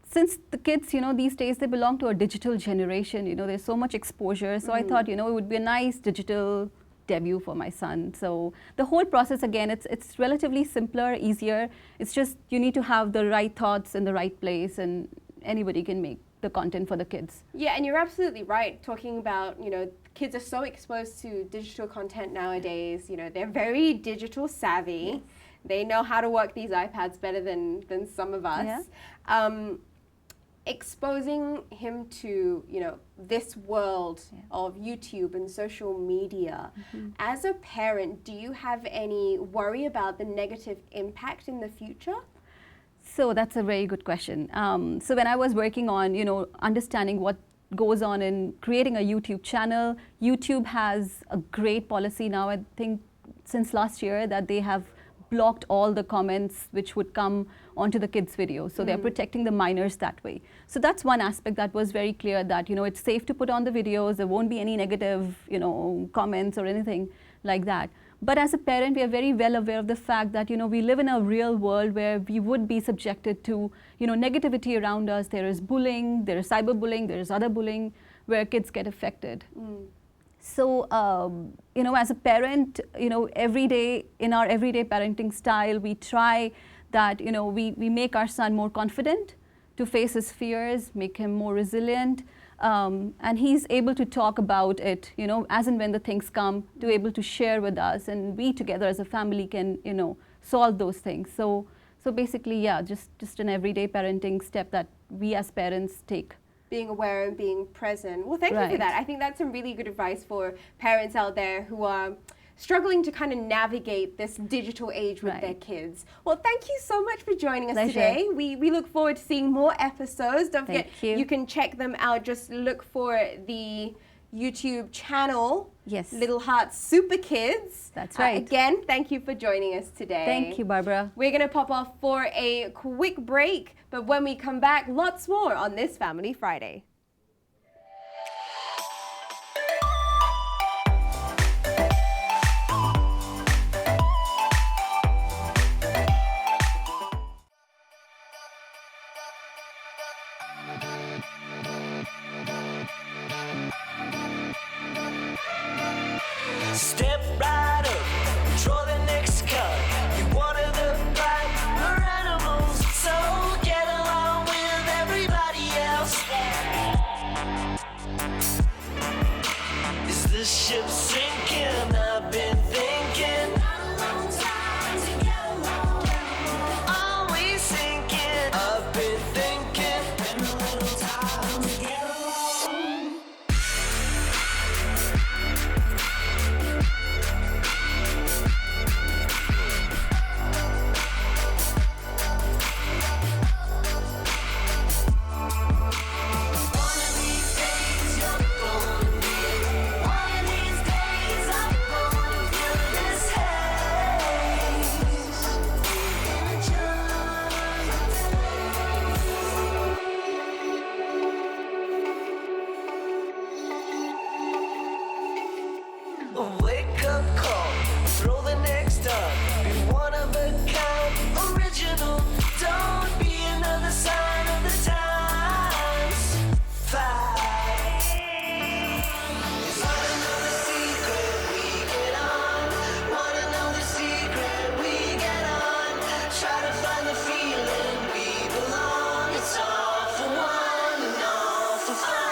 since the kids, these days they belong to a digital generation, there's so much exposure. So I thought, it would be a nice digital debut for my son. So the whole process, again, it's relatively simpler, easier. It's just you need to have the right thoughts in the right place and anybody can make the content for the kids. Yeah, and you're absolutely right talking about, kids are so exposed to digital content nowadays. They're very digital savvy. Yes. They know how to work these iPads better than some of us. Yeah. Exposing him to, this world of YouTube and social media. As a parent, do you have any worry about the negative impact in the future? So that's a very good question. So when I was working on, understanding what goes on in creating a YouTube channel, YouTube has a great policy now, I think since last year, that they have blocked all the comments which would come onto the kids' videos. So they're protecting the minors that way. So that's one aspect that was very clear that, it's safe to put on the videos. There won't be any negative, comments or anything like that. But as a parent, we are very well aware of the fact that, we live in a real world where we would be subjected to, negativity around us. There is bullying, there is cyberbullying, there is other bullying where kids get affected. So, as a parent, every day, in our everyday parenting style, we try that, we make our son more confident to face his fears, make him more resilient. And he's able to talk about it, as and when the things come, to able to share with us, and we together as a family can, solve those things. So basically, yeah, just an everyday parenting step that we as parents take. Being aware and being present. Well, thank you for Right. that. I think that's some really good advice for parents out there who are struggling to kind of navigate this digital age with Right. their kids. Well, thank you so much for joining us Pleasure. today. We look forward to seeing more episodes. Don't forget, Thank you. can check them out. Just look for the YouTube channel, Yes. Little Hearts Super Kids. That's right. Again, thank you for joining us today. Thank you, Barbara. We're going to pop off for a quick break, but when we come back, lots more on this Family Friday. Step right up, draw the next card. You water the plant, we're animals, so get along with everybody else. Is the ship sinking? I've been thinking. Are we sinking? I've been thinking. One of these days you're gonna be. One of these days I'm gonna feel this haze. A wake-up call, throw the next up. Be one of a kind, original. Don't be another sign of the times. Fight. Wanna know the secret? We get on. Wanna know the secret? We get on. Try to find the feeling we belong. It's all for one and all for fun.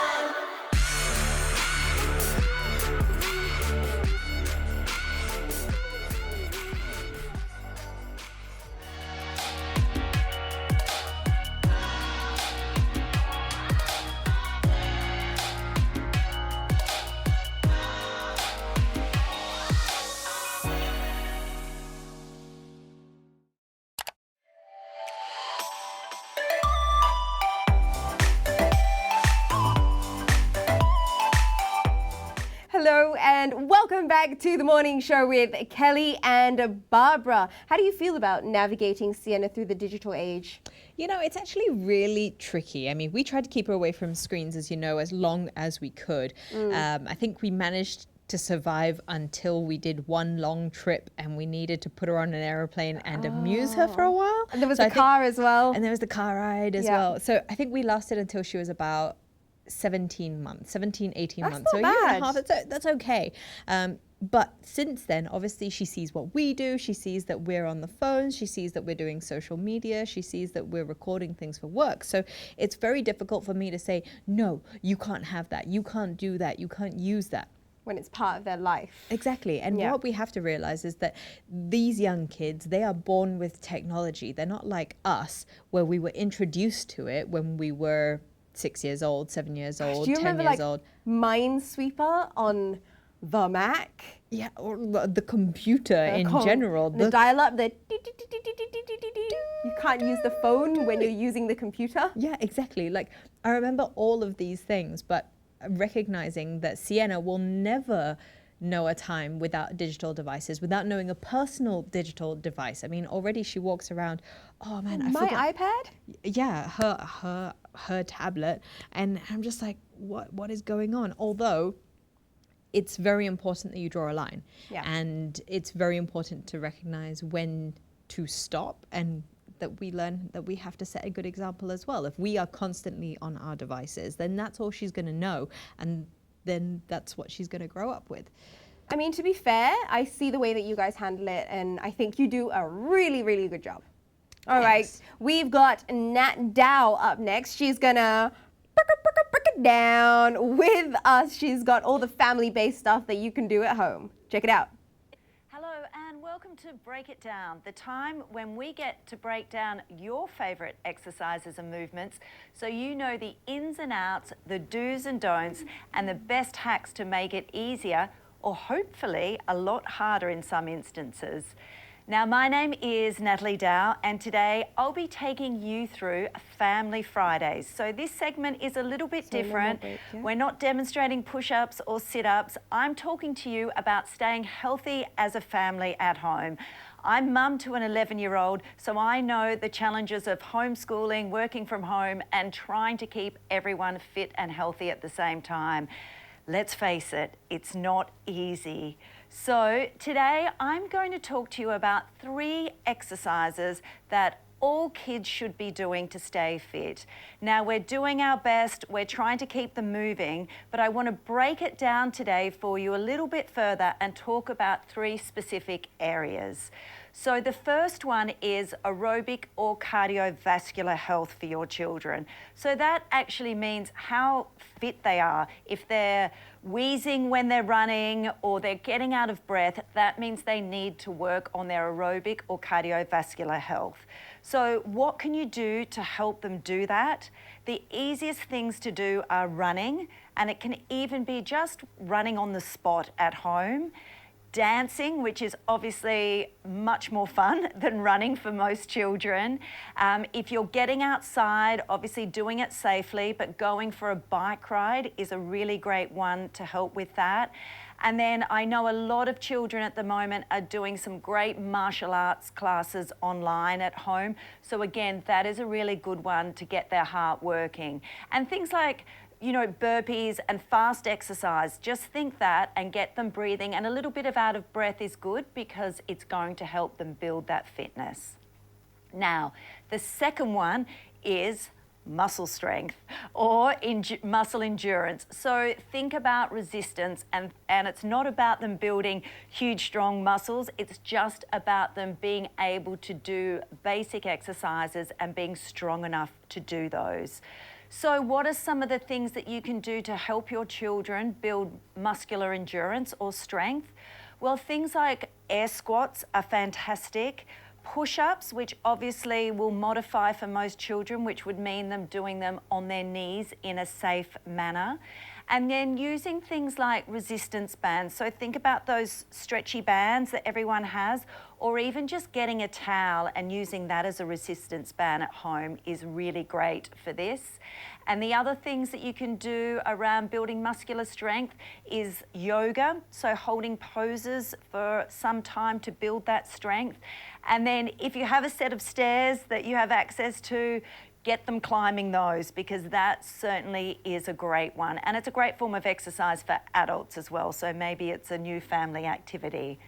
Hello and welcome back to the morning show with Kelly and Barbara. How do you feel about navigating Sienna through the digital age? You know, it's actually really tricky. I mean, we tried to keep her away from screens, as you know, as long as we could. I think we managed to survive until we did one long trip and we needed to put her on an aeroplane and amuse her for a while. And there was So the I think- car as well. And there was the car ride as Yeah. well. So I think we lasted until she was about 18 months. That's So a not year and a bad. half, that's okay. But since then, obviously, she sees what we do. She sees that we're on the phones. She sees that we're doing social media. She sees that we're recording things for work. So it's very difficult for me to say, no, you can't have that. You can't do that. You can't use that. When it's part of their life. Exactly. And Yeah. what we have to realize is that these young kids, they are born with technology. They're not like us, where we were introduced to it when we were 6 years old, 7 years old, Do you 10 remember years like old. Minesweeper on the Mac? Yeah, or the computer in general. The dial-up, the you can't use the phone when you're using the computer. Yeah, exactly. Like, I remember all of these things, but recognizing that Sienna will never know a time without digital devices, without knowing a personal digital device. I mean, already she walks around, oh man, I My forgot. iPad? Yeah, her tablet, and I'm just like, what is going on? Although it's very important that you draw a line, Yeah. and it's very important to recognize when to stop, and that we learn that we have to set a good example as well. If we are constantly on our devices, then that's all she's going to know, and then that's what she's going to grow up with. I mean, to be fair, I see the way that you guys handle it, and I think you do a really, really good job. All right, Thanks. we've got Nat Dau up next. She's gonna break it down with us. She's got all the family-based stuff that you can do at home. Check it out. Hello and welcome to Break It Down, the time when we get to break down your favourite exercises and movements so you know the ins and outs, the do's and don'ts, and the best hacks to make it easier or hopefully a lot harder in some instances. Now, my name is Natalie Dau, and today I'll be taking you through Family Fridays. So this segment is a little bit different. We're not demonstrating push-ups or sit-ups. I'm talking to you about staying healthy as a family at home. I'm mum to an 11-year-old, so I know the challenges of homeschooling, working from home, and trying to keep everyone fit and healthy at the same time. Let's face it, it's not easy. So today I'm going to talk to you about 3 exercises that all kids should be doing to stay fit. Now, we're doing our best, we're trying to keep them moving, but I want to break it down today for you a little bit further and talk about 3 specific areas. So the first one is aerobic or cardiovascular health for your children. So that actually means how fit they are. If they're wheezing when they're running or they're getting out of breath, that means they need to work on their aerobic or cardiovascular health. So what can you do to help them do that? The easiest things to do are running, and it can even be just running on the spot at home. Dancing, which is obviously much more fun than running for most children. If you're getting outside, obviously doing it safely, but going for a bike ride is a really great one to help with that. And then I know a lot of children at the moment are doing some great martial arts classes online at home. So again, that is a really good one to get their heart working. And things like, you know, burpees and fast exercise, just think that and get them breathing, and a little bit of out of breath is good because it's going to help them build that fitness. Now, the second one is muscle strength or muscle endurance. So think about resistance, and it's not about them building huge strong muscles, it's just about them being able to do basic exercises and being strong enough to do those. So what are some of the things that you can do to help your children build muscular endurance or strength? Well, things like air squats are fantastic. Push-ups, which obviously will modify for most children, which would mean them doing them on their knees in a safe manner. And then using things like resistance bands. So think about those stretchy bands that everyone has, or even just getting a towel and using that as a resistance band at home is really great for this. And the other things that you can do around building muscular strength is yoga, so holding poses for some time to build that strength. And then if you have a set of stairs that you have access to, get them climbing those, because that certainly is a great one. And it's a great form of exercise for adults as well, so maybe it's a new family activity.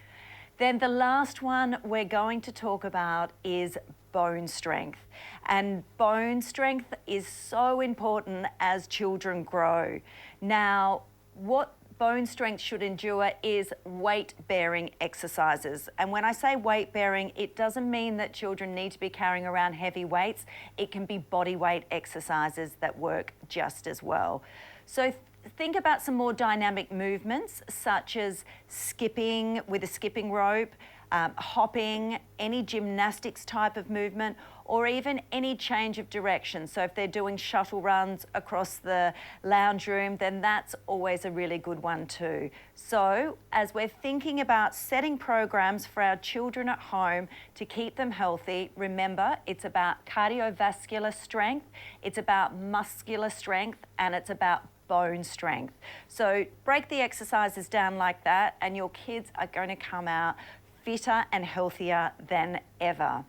Then the last one we're going to talk about is bone strength. And bone strength is so important as children grow. Now, what bone strength should endure is weight-bearing exercises. And when I say weight-bearing, it doesn't mean that children need to be carrying around heavy weights. It can be body weight exercises that work just as well. So think about some more dynamic movements, such as skipping with a skipping rope, hopping, any gymnastics type of movement, or even any change of direction. So if they're doing shuttle runs across the lounge room, then that's always a really good one too. So as we're thinking about setting programs for our children at home to keep them healthy, remember, it's about cardiovascular strength, it's about muscular strength, and it's about bone strength. So break the exercises down like that, and your kids are going to come out fitter and healthier than ever.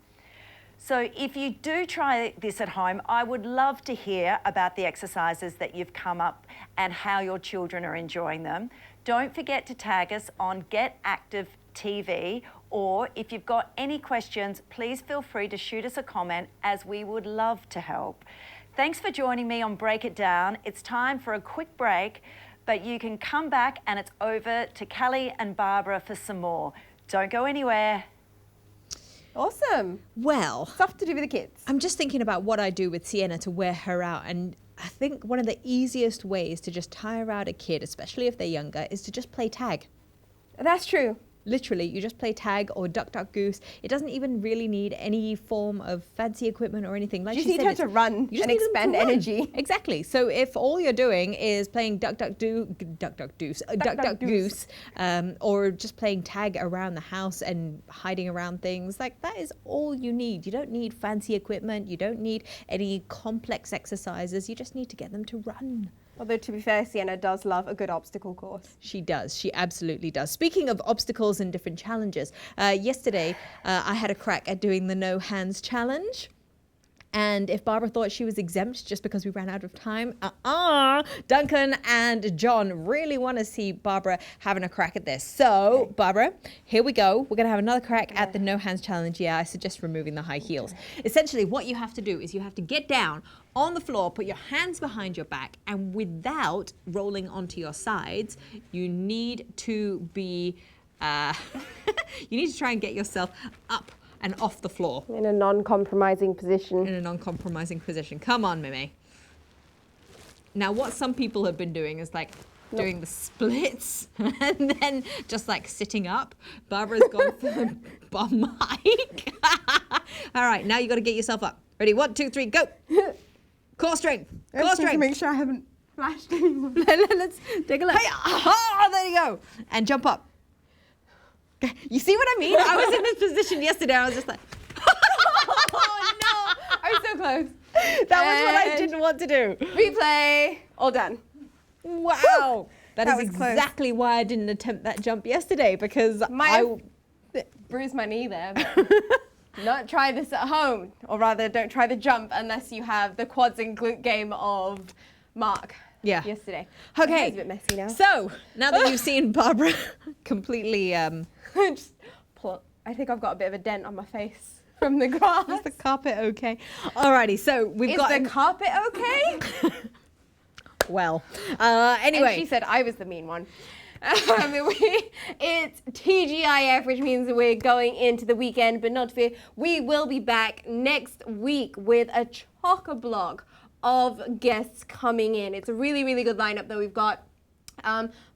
So if you do try this at home, I would love to hear about the exercises that you've come up and how your children are enjoying them. Don't forget to tag us on Get Active TV, or if you've got any questions, please feel free to shoot us a comment, as we would love to help. Thanks for joining me on Break It Down. It's time for a quick break, but you can come back and it's over to Callie and Barbara for some more. Don't go anywhere. Awesome. Well, Stuff to do with the kids. I'm just thinking about what I do with Sienna to wear her out, and I think one of the easiest ways to just tire out a kid, especially if they're younger, is to just play tag. That's true. Literally, you just play tag or duck, duck, goose. It doesn't even really need any form of fancy equipment or anything. Like You just need her to run and expend energy. Exactly. So if all you're doing is playing duck, duck, goose, or just playing tag around the house and hiding around things, like that is all you need. You don't need fancy equipment. You don't need any complex exercises. You just need to get them to run. Although, to be fair, Sienna does love a good obstacle course. She does. She absolutely does. Speaking of obstacles and different challenges, yesterday I had a crack at doing the no hands challenge. And if Barbara thought she was exempt just because we ran out of time, Duncan and John really want to see Barbara having a crack at this. So, Barbara, here we go. We're going to have another crack at the no hands challenge. Yeah, I suggest removing the high heels. Essentially, what you have to do is you have to get down on the floor, put your hands behind your back, and without rolling onto your sides, you need to be, you need to try and get yourself up and off the floor. In a non-compromising position. In a non-compromising position. Come on, Mimi. Now, what some people have been doing is like doing the splits and then just like sitting up. Barbara's gone for the bum hike. All right, now you got to get yourself up. Ready? 1, 2, 3, go. Core strength. Core strength. To make sure I haven't flashed anyone. Let's take a look. Hey, there you go. And jump up. You see what I mean? I was in this position yesterday. I was just like, Oh no! I was so close. that was what I didn't want to do. Replay. All done. Wow. That is was close. exactly why I didn't attempt that jump yesterday, because Bruised my knee there. Not try this at home, or rather, don't try the jump unless you have the quads and glute game of Mark. Yeah. Yesterday. Okay. It's a bit messy now. So now that you've seen Barbara completely, Just pull. I think I've got a bit of a dent on my face from the grass. is the carpet okay? Alrighty, so we've got. Is the carpet okay? Well, anyway. And she said I was the mean one. It's TGIF, which means we're going into the weekend, but not fear. We will be back next week with a chock-a-block of guests coming in. It's a really, really good lineup that we've got.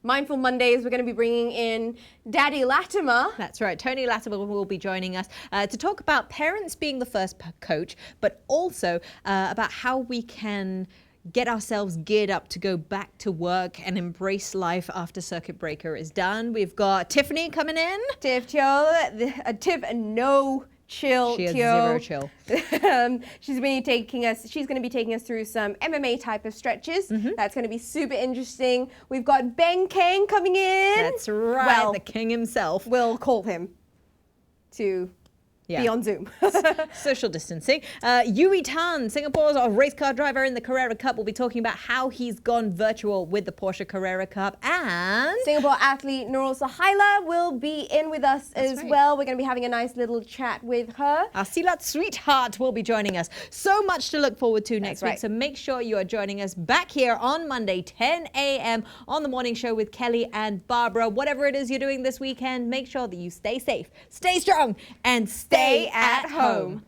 Mindful Mondays, we're going to be bringing in Daddy Latimer. That's right. Tony Latimer will be joining us to talk about parents being the first coach, but also about how we can get ourselves geared up to go back to work and embrace life after Circuit Breaker is done. We've got Tiffany coming in. Tiff Chill, Tiff no chill. She has zero chill. She's going to be taking us through some MMA type of stretches. That's going to be super interesting. We've got Ben Kang coming in. That's right. Well, the king himself. we'll call him to be on Zoom. Social distancing. Yui Tan, Singapore's race car driver in the Carrera Cup, will be talking about how he's gone virtual with the Porsche Carrera Cup. And Singapore athlete Nurul Sahaila will be in with us as well. We're going to be having a nice little chat with her. our Silat sweetheart will be joining us. So much to look forward to next week. So make sure you are joining us back here on Monday, 10 a.m. on the morning show with Kelly and Barbara. Whatever it is you're doing this weekend, make sure that you stay safe, stay strong, and stay at home.